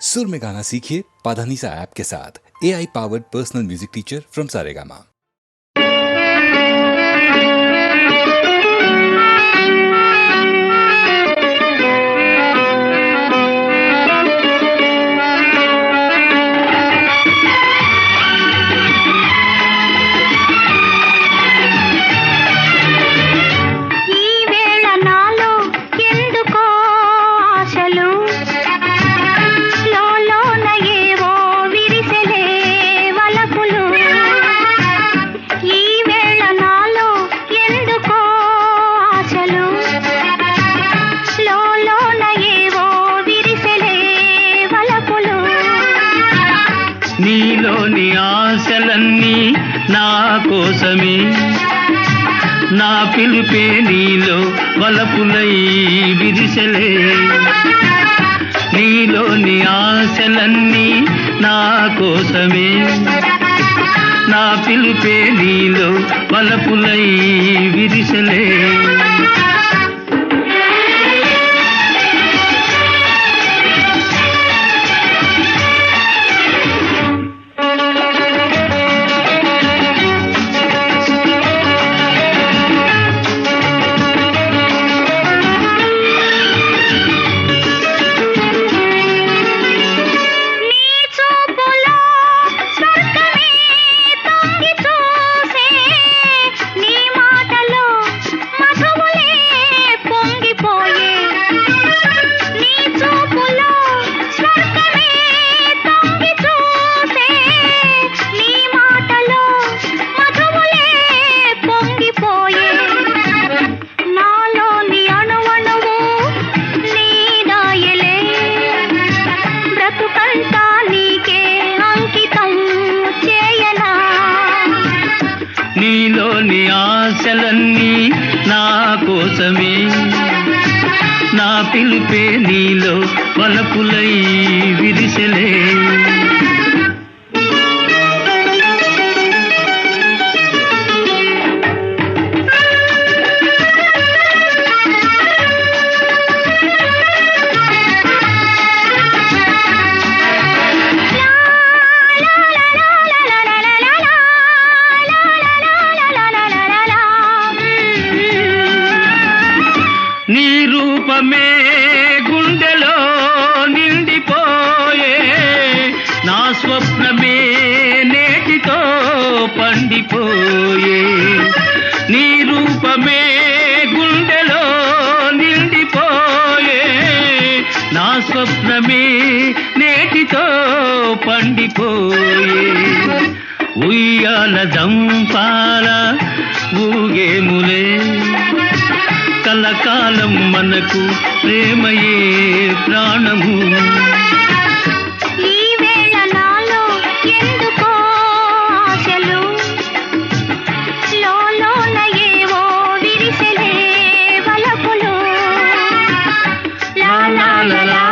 सुर में गाना सीखिए पाधानीसा ऐप के साथ। AI powered personal music teacher from Saregama. నీలోని ఆశలన్నీ నా కోసమే, నా పిలుపే నీలో వలపులై విరిసెలే. నీలోని ఆశలన్నీ నా కోసమే, నా పిలుపే నీలో వలపులై విరిసెలే. నీలోని ఆశలన్నీ నా కోసమే, నా పిలుపే నీలో వలపులై విరిసెలే. నీ రూపమే గుండెలో నిండిపోయే, నా స్వప్నమే నేటితో పండిపోయే. నీ రూపమే గుండెలో నిండిపోయే, నా స్వప్నమే నేటితో పండిపోయే. ఉయ్యాల దంపాల ఊగేములే, కలకాలం మనకు ప్రేమయే ప్రాణము. ఈ వేళ నాలో ఎందుకో ఆశలు, లోలోన ఏవో విరిసెలే వలపులు. లా లా లా లా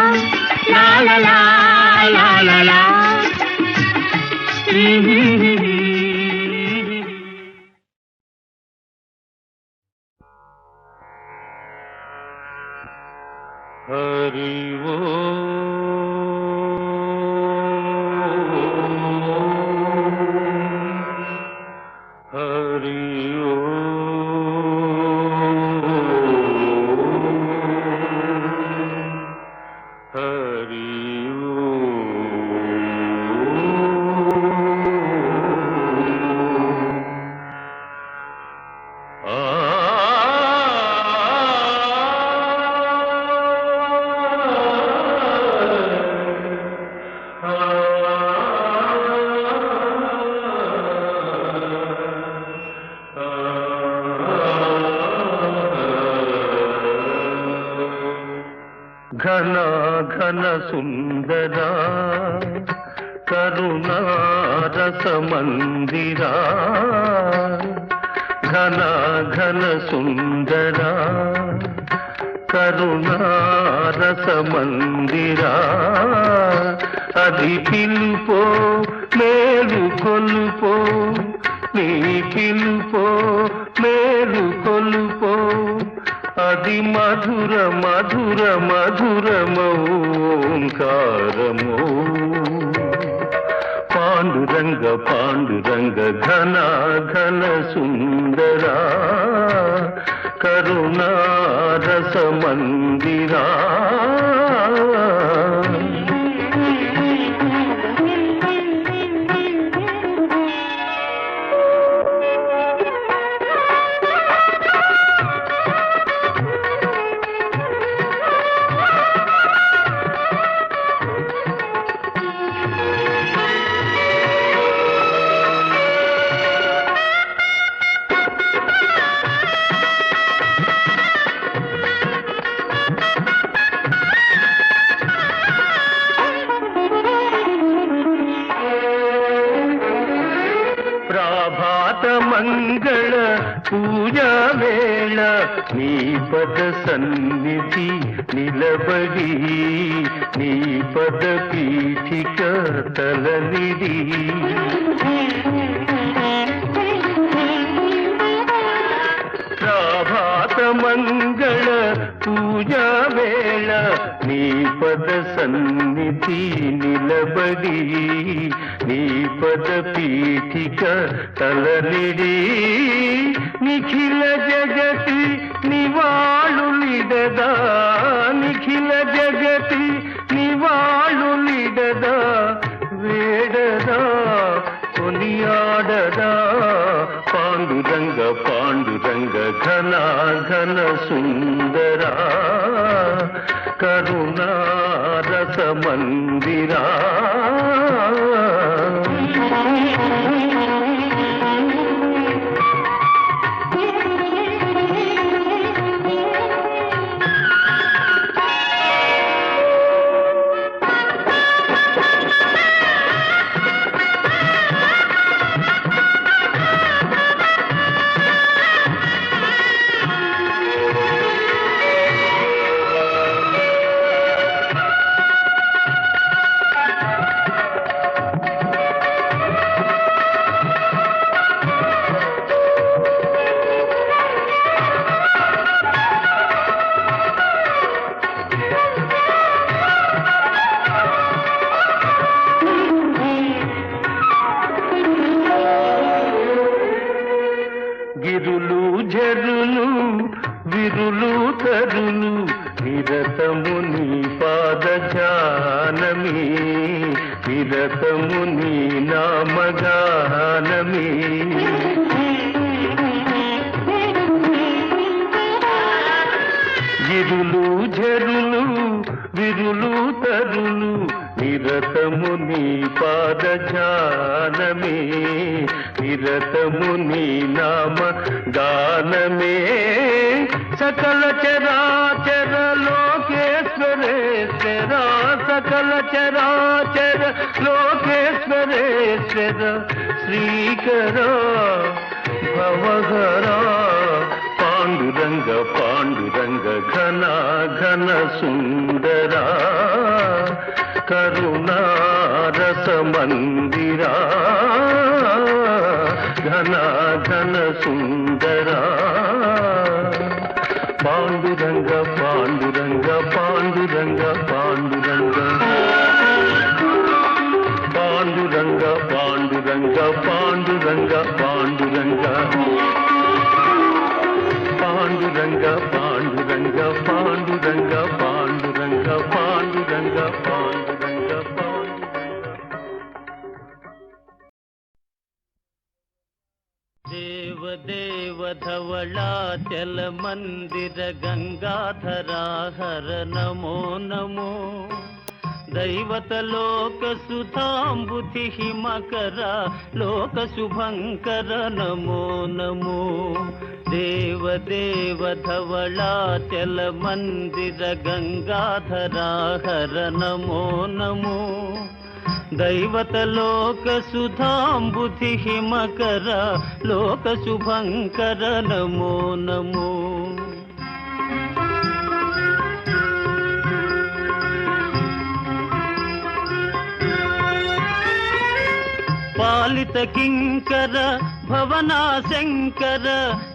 లా లా లా లా లా. హరి ఓ హరి ఓ హరి ఘన ఘన సుందరా కరుణా రస మందిరా, ఘన ఘన సుందరా కరుణా రస మందిరా. అది పిలుపో మేలు కొలుపో, నీ పిలుపో మేలు కొలుపో, అది మధుర మధుర మధురమౌంకార రంగము పాండురంగ పాండురంగ ఘన ఘన సుందరా కరుణారస మందిరా మంగళ పూజా వేళ నీ పద సన్నిధి నిలబడి నీ పద పీఠిక తలనిది ప్రభాత మంగళ పూజా వేళ నీ పద సన్నిధి నిలబడి నీ పద పీఠిక తలనిడి నిఖిల జగతి నివాళులిడదా నిఖిల జగతి నివాళులిడదా వేడదా కొనియాడదా పాండురంగ పాండురంగ ఘన ఘన సుందరా కరుణారస మందిరా గిరులు జరులు విరులు తరులు నిరతము నీ పాదజానమే నిరతము నీ నామగానమే గిరులు జరులు విరులు తరులు నిరతము నీ పాదజానమే నిరతము నీ నామ గానమే సకల చరాచర లోకేశ్వరేశ్వర సకల చరాచర లోకేశ్వరేశ్వర శ్రీకర భవహరా పాండురంగ పాండురంగ ఘన ఘన సుందరా కరుణారస మందిరా ఘన ఘన సుందరా పాండురంగ పాండురంగ పాండురంగ పాండురంగ పాండురంగ పాండురంగ పాండురంగ పాండురంగ పాండురంగ పాండురంగ పాండురంగ పాండురంగ పాండురంగ పాండురంగ దేవ దేవ ధవళాచల మందిర గంగాధరా హర నమో నమో దైవత లోక సుధాంబుధి హిమకర లోక శుభంకర నమో నమో దేవ దేవ ధవళాచల మందిర గంగాధరా హర నమో నమో దైవత లోక సుధాంబుధి హిమకర లోక శుభంకర నమో నమో పాలిత కింకర భవనా శంకర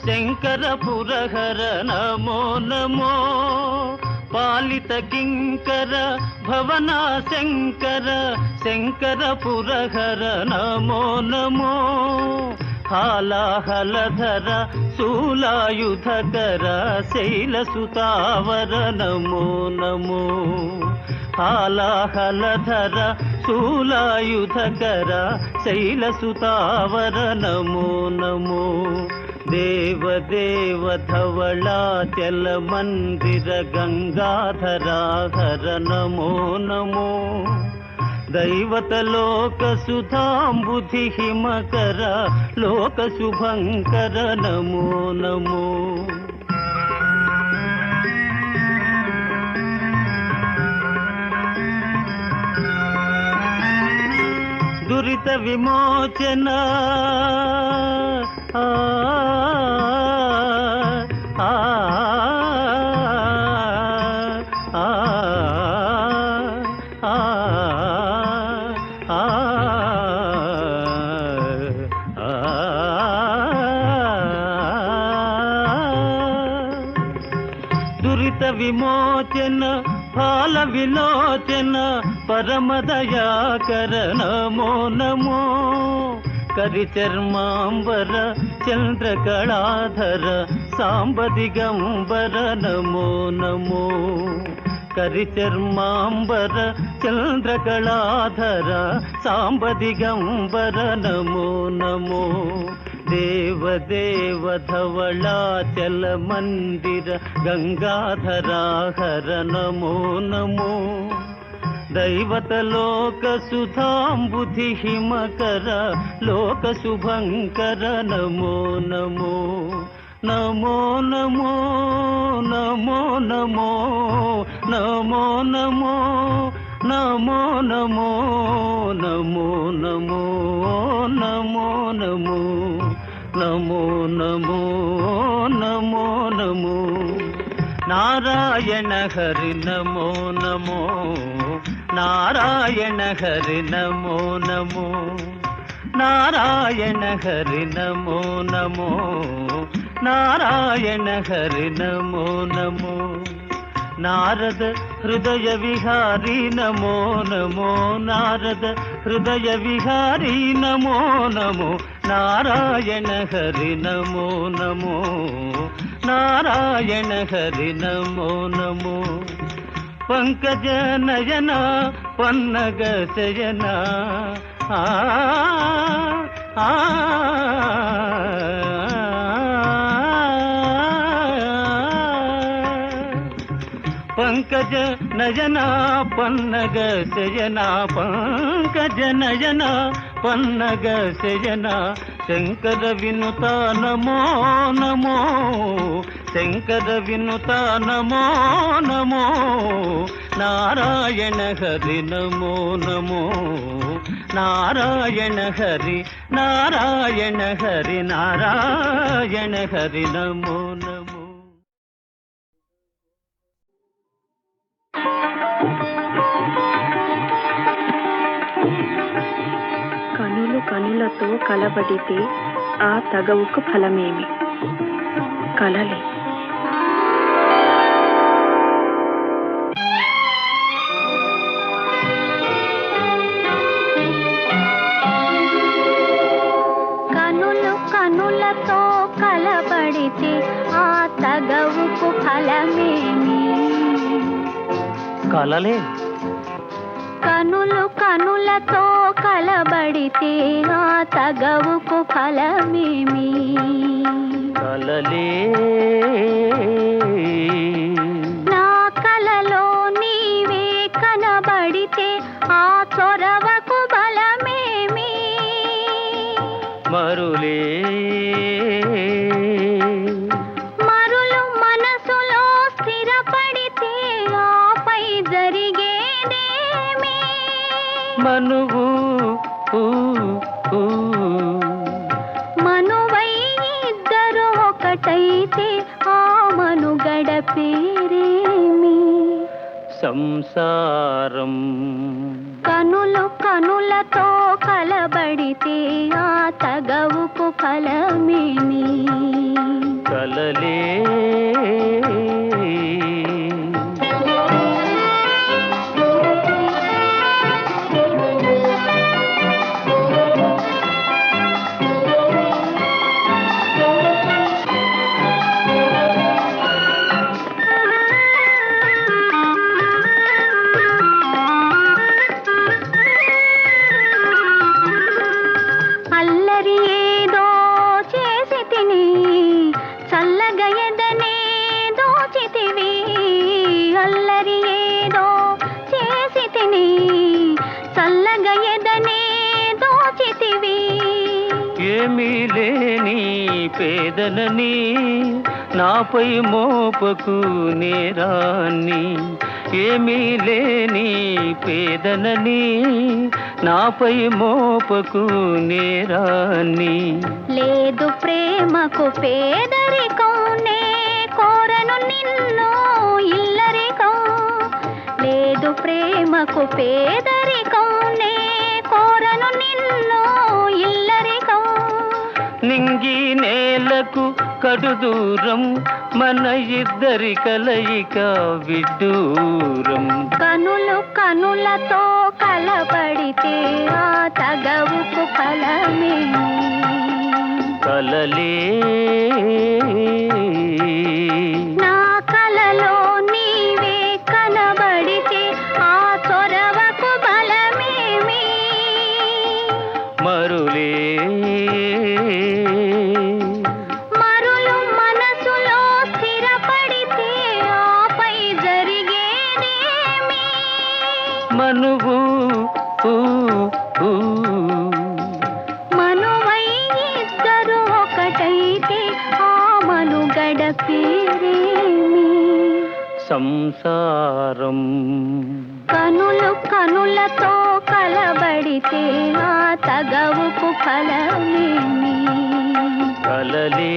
శంకర పురహర నమో నమో పాలిత కింకర భవనా శంకర శంకర పురహర నమో నమో హాలాహలధర శూలాయుధకర శైలసుతావర నమో నమో హాలాహలధర శూలాయుధకర శైలసుతావర నమో నమో దేవదేవ ధవళాచల మందిర గంగాధరాహర నమో నమో దైవత లోక సుధాంబుధి హిమకర లోక శుభంకర నమో నమో దురిత విమోచన ఆ ఆ ఆ దురిత విమోచన ఫాల విలోచన పరమదయాకర నమో నమో కరిచర్మాంబర చంద్రకళాధర సాంబదిగంబర నమో నమో కరిచర్మాంబర చంద్రకళాధర సాంబదిగంబర నమో నమో దేవదేవ ధవళాచల మందిర గంగాధరాహర నమో నమో దైవత లోక సుధాంబుధి హిమకర లోక శుభంకర నమో నమో నమో నమో నమో నమో నమో నమో నమో నమో నమో నమో నమో నమో నమో నమో నమో నమో నారాయణ హరి నమో నమో నారాయణ హరి నమో నమో నారాయణ హరి నమో నమో నారాయణ హరి నమో నమో నారద హృదయ విహారీ నమో నమో నారద హృదయ విహారీ నమో నమో నారాయణ హరి నమో నమో నారాయణ హరి నమో నమో పంకజ నయన పన్నగ శయన ఆ ఆ పంకజ నయన పన్నగ శయన పంకజ నయన పన్నగ శయన శంకర వినుత నమో నమో శంకర వినుత నమో నమో నారాయణ హరి నమో నమో నారాయణ హరి నారాయణ హరి నారాయణ హరి నమో నమో కనులు కనులతో కలబడితే ఆ తగవుకు ఫలమేమి కలలే కనులు కనులతో కలబడితే ఆ తగవుకు ఫలమేమి కలలే కనులు కనులతో కలబడితే ఆ తగవుకు ఫలమేమి కలలే నా కలలో నీవే కనబడితే ఆ చొరవకు బలమేమి మరులే మరులు మనసులో స్థిరపడితే ఆపై జరిగేదేమి మనువు మనువై ఇద్దరు ఒకటైతే ఆ మనుగడ పేరేమి సంసారం కనులు కనులతో కలబడితే ఆ తగవుకు ఫలమేమి కలలే చల్లగా ఎదనే దోచితివి. ఏమీ లేని పేదనని నాపై మోపకు నేరాన్ని. ఏమీ లేని పేదనని నాపై మోపకు నేరాన్ని. లేదు ప్రేమకు పేదరికం, నే కోరను నిన్ను ఇల్లరికం. లేదు ప్రేమకు పేదరికం, నే కోరను నిన్ను ఇల్లరికం. నింగి నేలకు కడు దూరం, మన ఇద్దరి కలయిక విడ్డూరం. కనులు కనులతో కలబడితే ఆ తగవుకు ఫలమేమి. కలలే నా కలలో నీవే కనబడితే ఆ చొరవకు బలమేమి. మరులే మరులు మనసులో స్థిరపడితే ఆపై జరిగేదేమి. మనువు మనువై ఇద్దరు ఒకటైతే ఆ మనుగడ పేరేమి. సంసారం. కనులు కనులతో కలబడితే ఆ తగవుకు ఫలమేమి. కలలే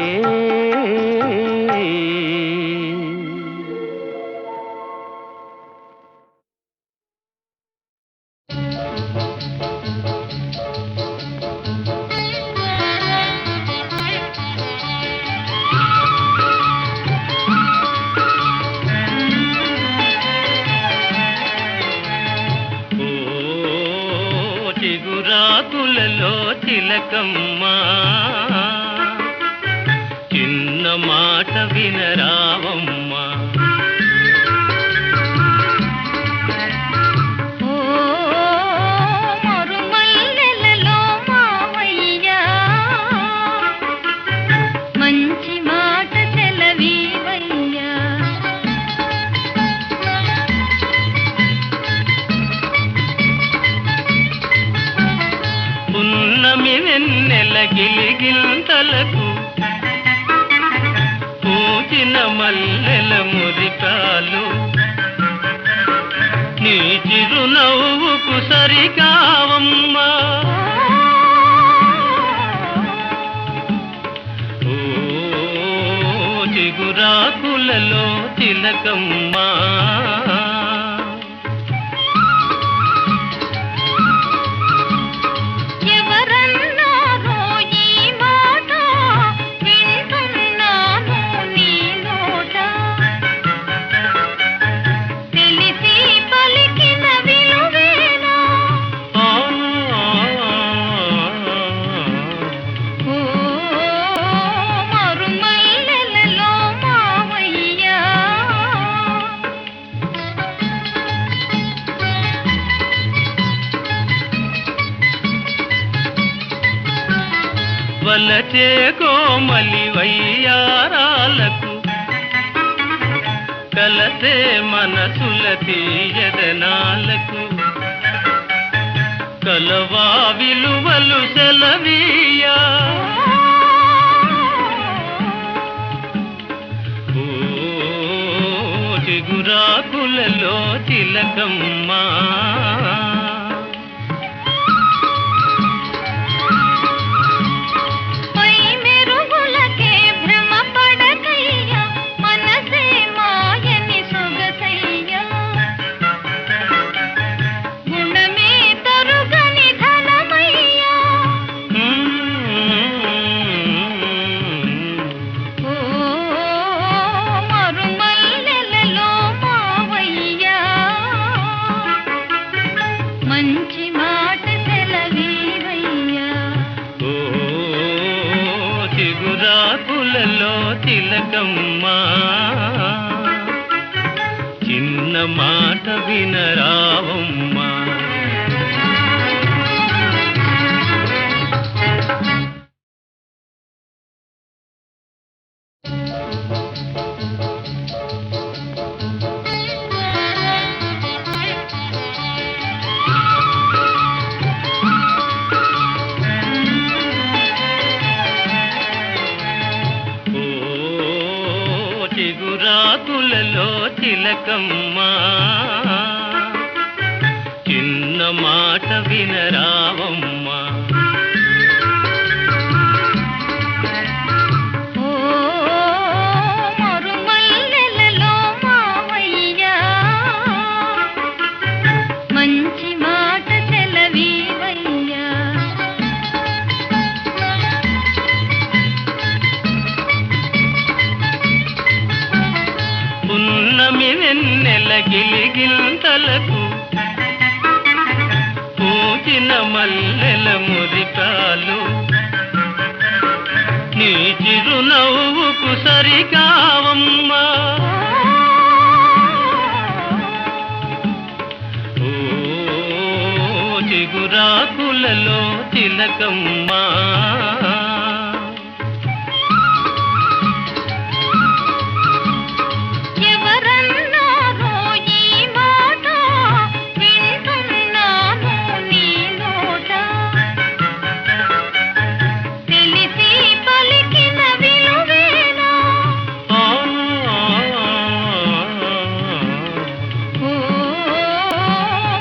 చిగురాకులలో తిలకమ్మా, చిన్న మాట వినరావమ్మా. ఓ మరుమల్లెలలో మావయ్యా, మంచి మాట సెలవీవయ్యా. పున్నమి వెన్నెల గిలిగింతలకు పూచిన మల్లెల మురికాలు, నీ చిరునవ్వుకు సరికావమ్మా. ఓ చిగురాకులలో తిలకమ్మా, ఎవరన్నారో ఈ మాట వింటున్నాను నీ నోట. తెలిసి పలికిన విలువేనా. ఆ, ఓ మరుమల్లెలలో మావయ్యా, వలచే కోమలి వయ్యారాలకు కలసే మనసుల తీయదనాలకు, కలవా విలువలు సెలవీయా. ఓ చిగురాకులలో తిలకమ్మా, పై మెరుగులకే భ్రమ పడకయ్యా, మనసే మాయని సొగసయ్యా. గుణమే తరుగని ధనమయ్యా. ఓ మరుమల్లెలలో మావయ్యా, మంచి మాట సెలవీవయ్యా. ఓ చిగురాకులలో తిలకమ్మా, చిన్న మాట వినరావమ్మా. తిలకమ్మా చిన్న మాట వినరావమ్మా ఓ మరుమల్లెలలో మావయ్యా మంచి మాట సెలవీవయ్యా పున్నమి వెన్నెల గిలిగింతలకు పూచిన మల్లెల మురికాలు నీ చిరునవ్వుకు సరికావమ్మా ఓ చిగురాకులలో తిలకమ్మా ఎవరన్నారో ఈ మాట వింటున్నాను నీ నోట తెలిసి పలికిన విలువేనా ఆ, ఓ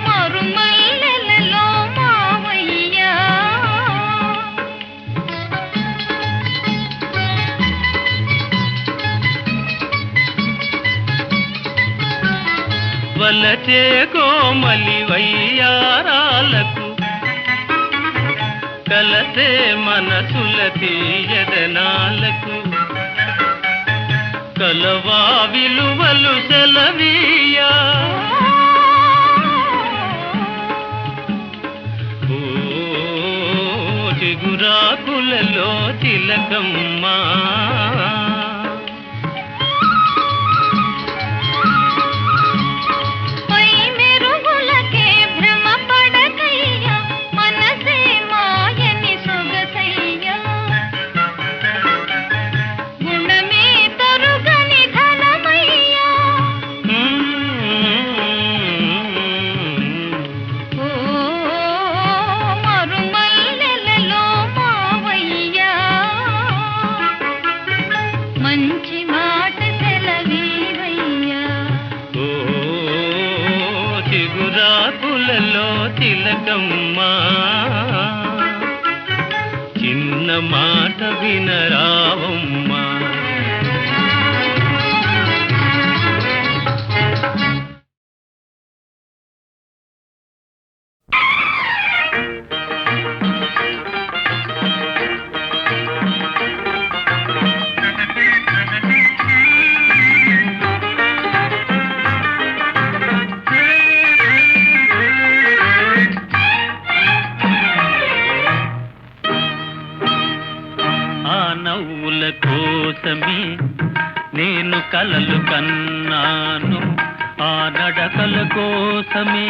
మరుమల్లెలలో మావయ్యా వలచే కోమలి వయ్యారాలకు కలసే మనసుల తీయదనాలకు కలవా విలువలు సెలవీయా ఓ చిగురాకులలో తిలకమ్మా పై మెరుగులకే భ్రమ పడకయ్యా మనసే మాయని సొగసయ్యా గుణమే తరుగని ధనమయ్యా ఓ మరుమల్లెలలో మావయ్యా మంచి మాట సెలవీవయ్యా ఓ చిగురాకులలో తిలకమ్మా చిన్న మాట వినరావమ్మా ఆ నవ్వుల కోసమే నేను కలలు కన్నాను ఆ నడకల కోసమే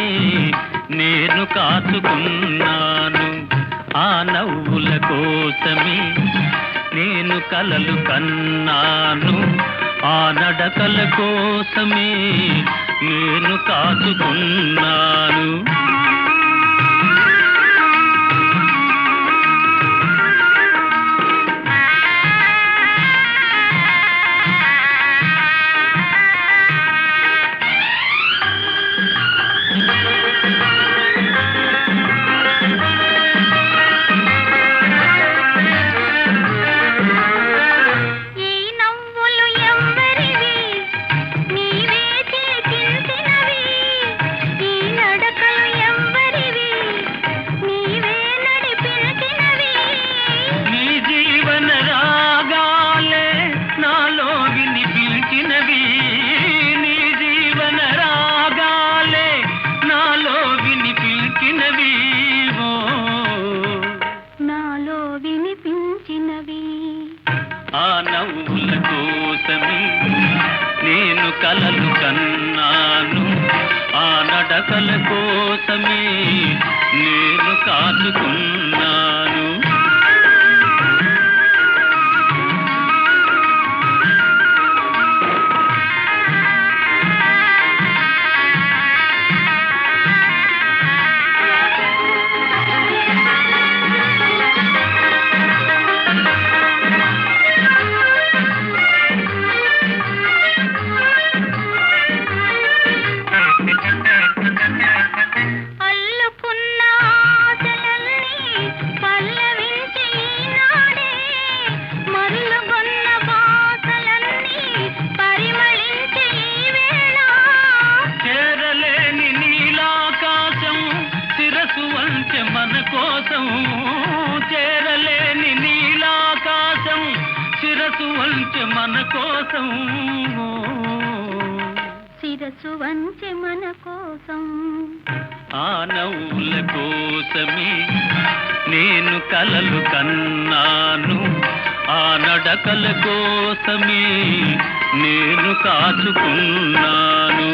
నేను కాచుకున్నాను ఆ నవ్వుల కోసమే నేను కలలు కన్నాను ఆ నడకల కోసమే నేను కాచుకున్నాను ఈ నవ్వులు ఎవ్వరివి నీవే చేకించినవి ఈ నడకలు ఎవ్వరివి నీవే నడిపించినవి నీ జీవన రాగాలే నాలో వినిపించినవి నీ జీవన రాగాలే నాలో వినిపించినవి ఓ నాలో వినిపించినవి ఆ నవ్వుల కోసమే నేను కలలు కన్నాను ఆ నడకల కోసమే నేను కాచుకున్నాను వంచె మన కోసం చేరలేని నీలాకాశం శిరసు వంచె మన కోసం శిరసు వంచె మన కోసం ఆ నవ్వుల కోసమే నేను కలలు కన్నాను ఆ నడకల కోసమే నేను కాచుకున్నాను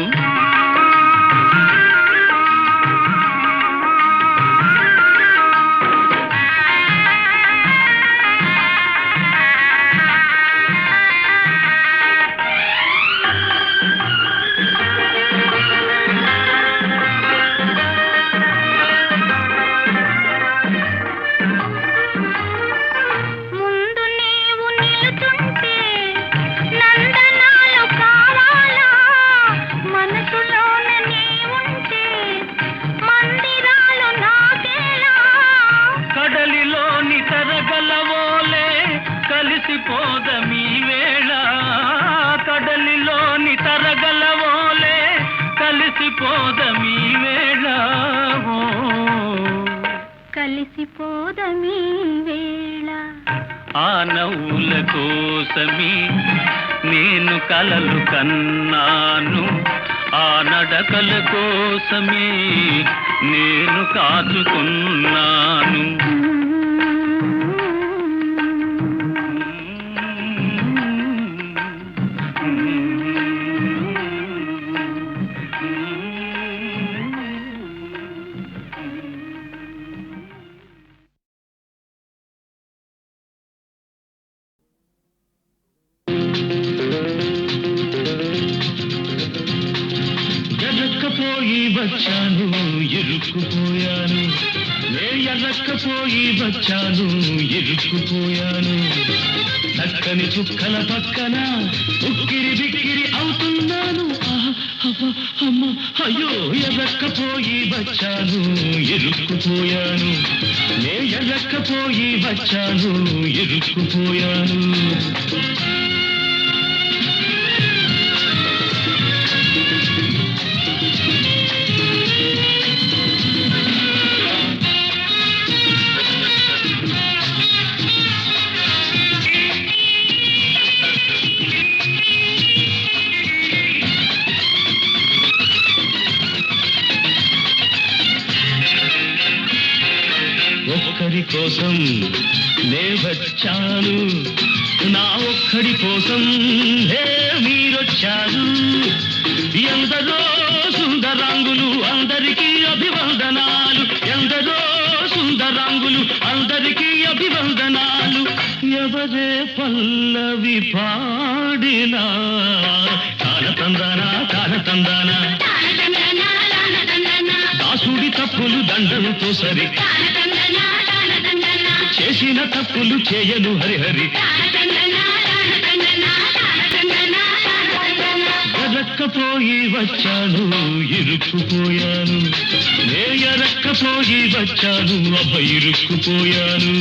కలిసిపోదమీ వేళ కడలిలోని తరగలవోలే కలిసిపోదమీ వేళ కలిసిపోదమీ వేళ ఆ నవ్వుల కోసమే నేను కలలు కన్నాను ఆ నడకల కోసమే నేను కాచుకున్నాను ఎర్రక్కపోయి వచ్చాను ఇరుక్కుపోయాను ఎర్రక్కపోయి వచ్చాను ఇరుక్కుపోయాను చక్కని చుక్కల పక్కన ఉక్కిరి బిక్కిరి అవుతున్నాను అమ్మ అయ్యో ఎర్రక్కపోయి వచ్చాను ఇరుక్కుపోయాను ఎర్రక్కపోయి వచ్చాను ఇరుక్కుపోయాను ఒక్కడి కోసం నే వచ్చాను నా ఒక్కడి కోసం మీరొచ్చారు ఎందరో సుందరాంగులు అందరికీ అభివందనాలు ఎందరో సుందరాంగులు అందరికీ అభివందనాలు ఎవరే పల్లవి పాడినా తానతందానా తానతందానా దాసుడి తప్పులు దండంతో సరి చేసిన తప్పులు చేయను హరిహరి ఎరక్కపోయి వచ్చాను ఇరుక్కుపోయాను ఎరక్కపోయి వచ్చాను అబ్బ ఇరుక్కుపోయాను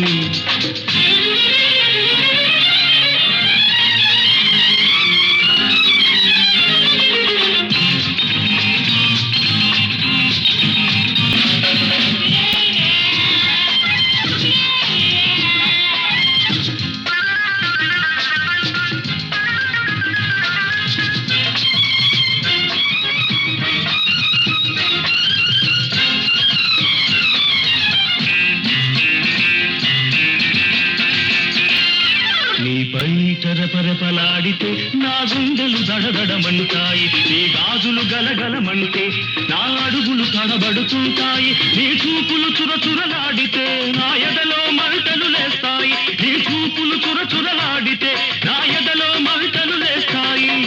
పరపరపలాడితే నా గుండెలు దడదడమంటాయి నీ గాజులు గలగలమంటే నా అడుగులు తడబడుతుంటాయి నీ చూపులు చురచురలాడితే నా ఎదలో మంటలు లేస్తాయి నీ చూపులు చురచురలాడితే నా ఎదలో మంటలు లేస్తాయి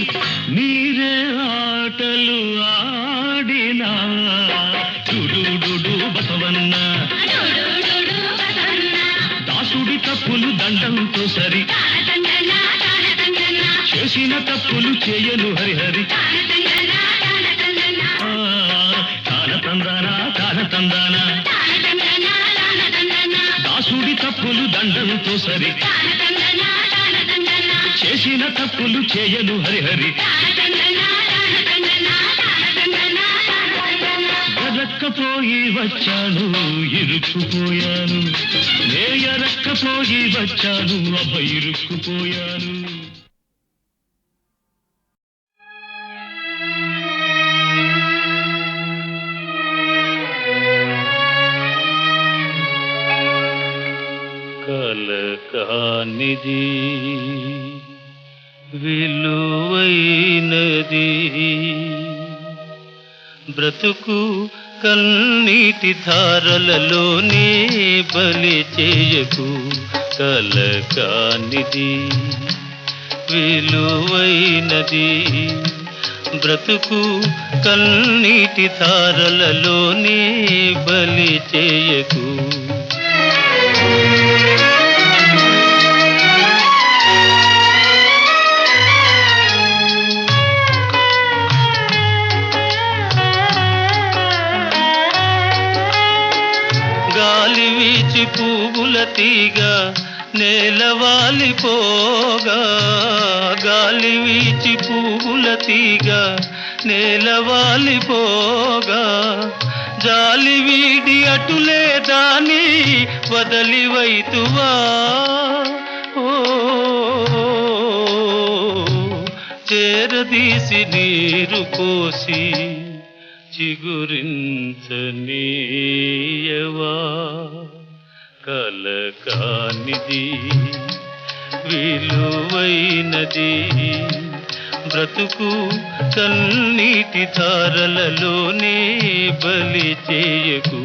మీరే ఆటలు ఆడినా చుడు బసవన్న దాసుడి తప్పులు దండంతో సరి చేసిన తప్పులు చేయను హరిహరి తానతందానా తానతందానా దాసుడి తప్పులు దండంతో సరి చేసిన తప్పులు చేయను హరిహరి ఎరక్కపోయి వచ్చాను ఇరుక్కుపోయాను, నే ఎరక్కపోయి వచ్చాను అబ్బ ఇరుక్కుపోయాను. కలకానిది విలువైనది బ్రతుకు కన్నీటి ధారలలోనే బలి చేయకు. కలకానిది విలువైనది బ్రతుకు కన్నీటి ధారలలోనే బలి చేయకు. గాలి వీచి పువ్వుల తీగ నేలవాలిపోగా, గాలి వీచి పువ్వుల తీగ నేలవాలిపోగా, జాలి వీడి అటులే దాని వదలివైతువా. ఓ చేరదీసి నీరు పోసి చిగురించనీయవా. కలకానిది విలువైనది బ్రతుకు కన్నీటి ధారలలోనే బలి చేయకు.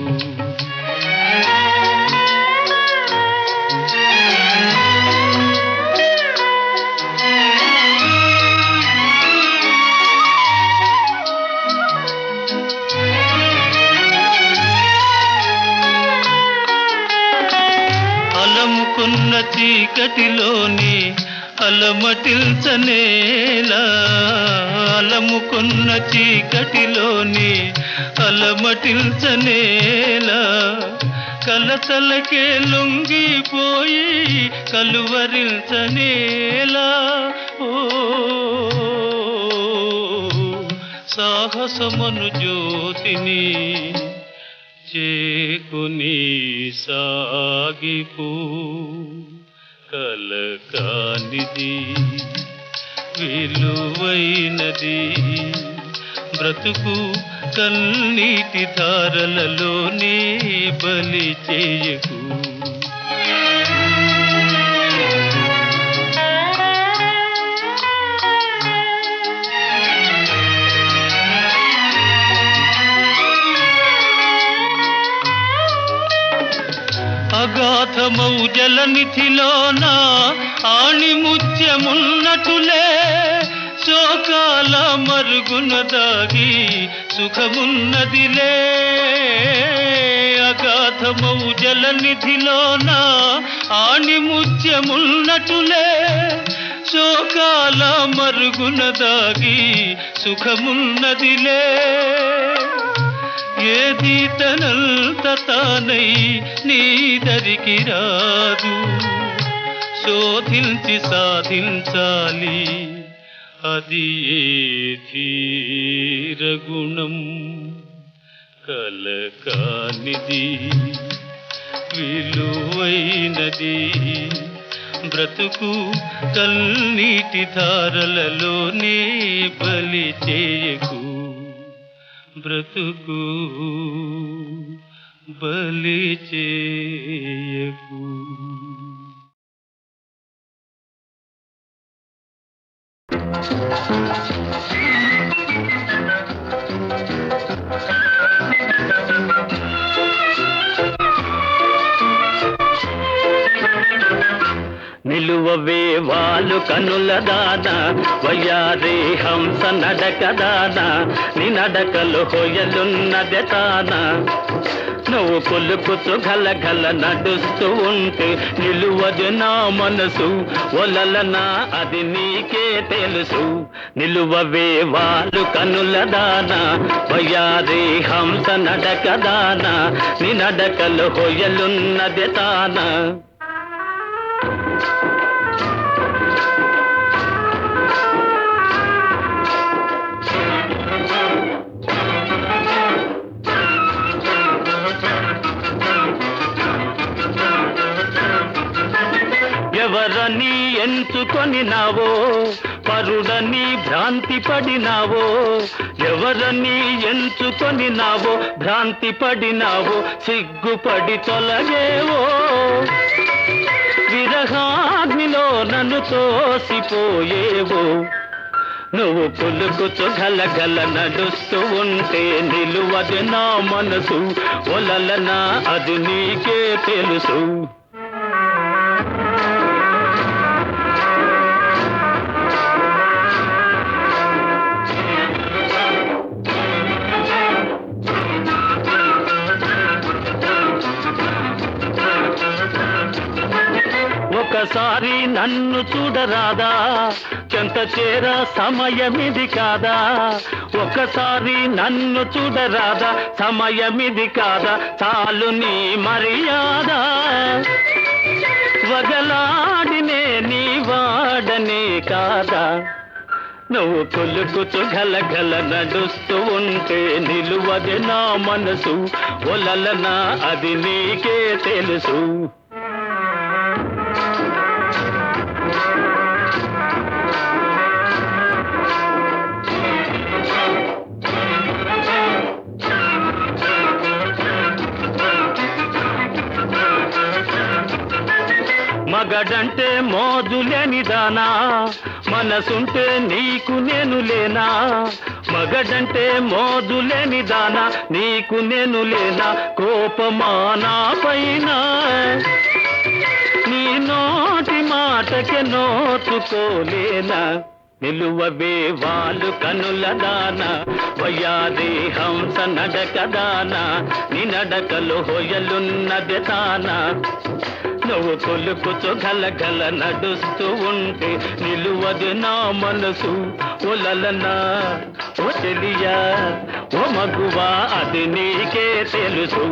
అలముకున్న చీకటిలోని అలమటిల్చనేలా, అలముకున్న చీకటిలోని అలమటిల్చనేలా, కలతలకే లొంగిపోయి కలువరించనేలా. ఓ సాహసమను జ్యోతిని చేకుని సాగిపో. కలకానిది విలువైనది బ్రతుకు కన్నీటి ధారలలోనే బలి చేయకు. అగాధమౌ జలనిధిలోన ఆణిముత్యమున్నటులే, శోకాల మరుగున దాగి సుఖమున్నదిలే. అగాధమౌ జలనిధిలోన ఆణిముత్యమున్నటులే, శోకాల మరుగున దాగి సుఖమున్నదిలే. ఏది తనంత తానై నీదరికి రాదు, శోధించి సాధించాలి అది ఏ ధీరగుణం. కలకానిది విలువైనది బ్రతుకు కన్నీటి ధారలలోనే బలి చేయకు. బ్రతుకు బలి చేయకు. నిలువవే వాలు కనుల దాన, వయ్యారే హంస నడక దాన, నీ నడకలు హొయలున్నదే తాన. నువ్వు కొలుకుతూ గలగల నడుస్తూ ఉంటే నిలువదు నా మనసు, ఒలలనా అది నీకే తెలుసు. నిలువవే వాలు కనుల దాన, వయ్యారే హంస నడక దాన, నీ నడకలు హొయలున్నదే తాన. ఎవరని ఎంచుకొనినావో పరుడని భ్రాంతి పడినావో ఎవరని ఎంచుకొనినావో భ్రాంతి పడినావో సిగ్గుపడి తొలగేవో విరహాగ్నిలో నన్ను తోసిపోయేవో నువ్వు పులుకుతూ గలగల నడుస్తూ ఉంటే నిలువది నా మనసు ఒలలనా అది నీకే తెలుసు ఒకసారి నన్ను చూడరాదా చెంత చేర సమయమిది కాదా ఒకసారి నన్ను చూడరాదా సమయమిది కాదా చాలు నీ మర్యాద వగలాడినే నీ వాడనే కాదా నువ్వు కొలుకుతూ గలగల నడుస్తూ ఉంటే నిలువది నా మనసు ఒలలనా అది నీకే తెలుసు మగడంటే మోజులేని దానా మనసుంటే నీకు నేను లేనా మగడంటే మోజులేని దానా నీకు నేను లేనా కోపమా నా పైన నీ నోటి మాటకి నోచుకోలేనా నిలువవే వాళ్ళు కనుల దాన వయ్యారి హంస నడక దాన నీ నడకలు హొయలున్నది తానా నువ్వు కొలుకుతూ గలగల నడుస్తూ ఉంటే నిలువది నా మనసు ఒలలనా ఓ చెలియా ఓ మగువా అది నీకే తెలుసు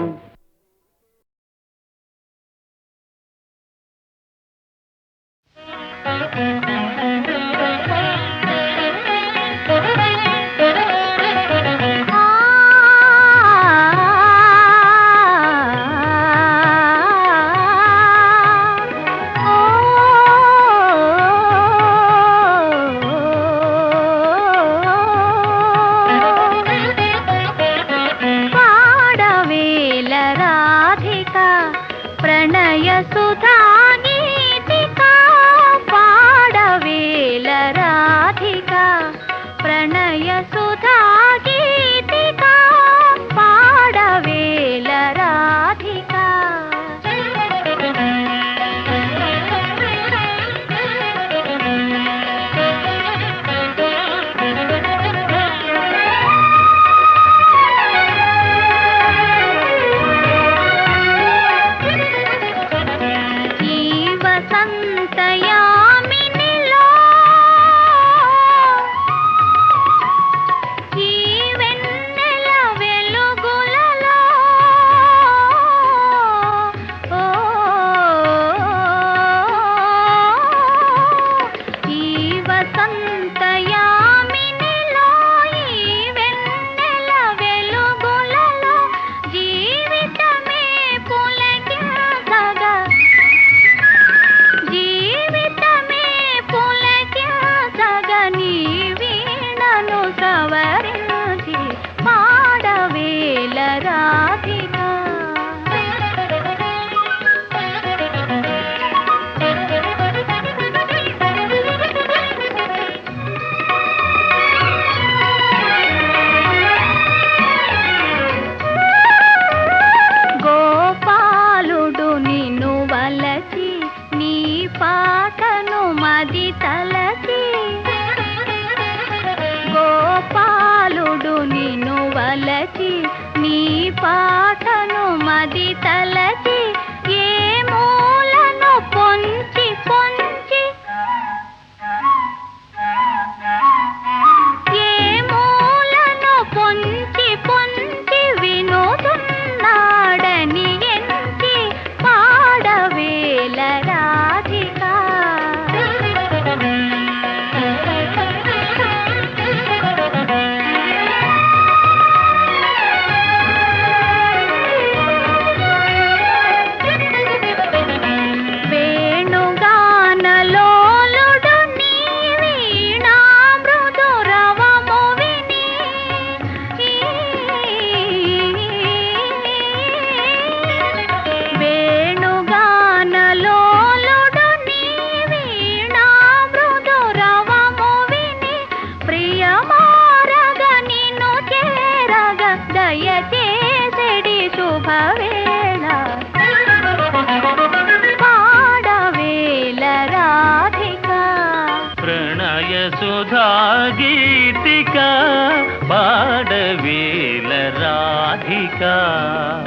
ప్రణయ సుధా గీతికా పాడవేల రాధికా ప్రణయ సుధా గీతికా పాడవేల రాధికా రాధిక